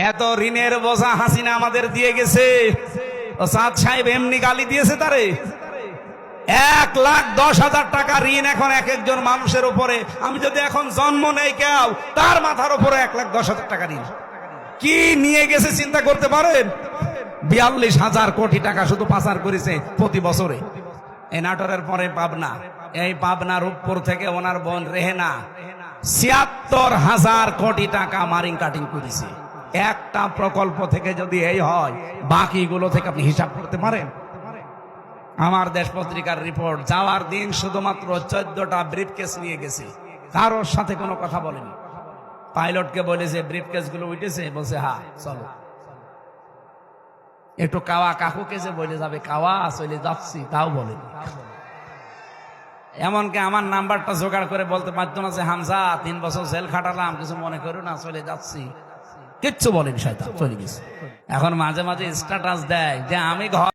এত ঋণের বোঝা হাসিনা আমাদের দিয়ে গেছে। সাদ সাহেব এমনি গালি দিয়েছে তারে। 1,10,000 টাকা ঋণ এখন এক একজন মানুষের উপরে। আমি যদি এখন জন্ম নেই কেউ, তার মাথার উপরে 1,10,000 টাকা ঋণ। কি নিয়ে গেছে চিন্তা করতে পারেন? 42,000 কোটি টাকা শুধু পাচার করেছে প্রতি বছরে। এই নাটোরের পরে পাবনা, এই পাবনা রূপপুর থেকে ওনার বোন রেহেনা 76,000 কোটি টাকা মারিং কাটিং করেছে। একটা প্রকল্প থেকে যদি এই হয়, বাকিগুলো থেকে আপনি হিসাব করতে পারেন? আমার দেশ পত্রিকার রিপোর্ট, যাওয়ার দিন শুধুমাত্র 14টা ব্রিফকেস নিয়ে গেছে, কারোর সাথে কোনো কথা বলেনি। পাইলটকে বলেছে ব্রিফকেস গুলো উঠেছে, বলছে হ্যাঁ চলো। একটু কাওয়া কাকুকে যে বলে যাবে কাওয়া চলে যাচ্ছি, তাও বলেনি। এমনকি আমার নাম্বারটা জোগাড় করে বলতে পারতো না যে হামজা 3 বছর জেল খাটালাম, কিছু মনে করো না, চলে যাচ্ছি। কিচ্ছু বলেনি, শয়তান চলে গেছে। এখন মাঝে মাঝে স্ট্যাটাস দেয় যে আমি ঘর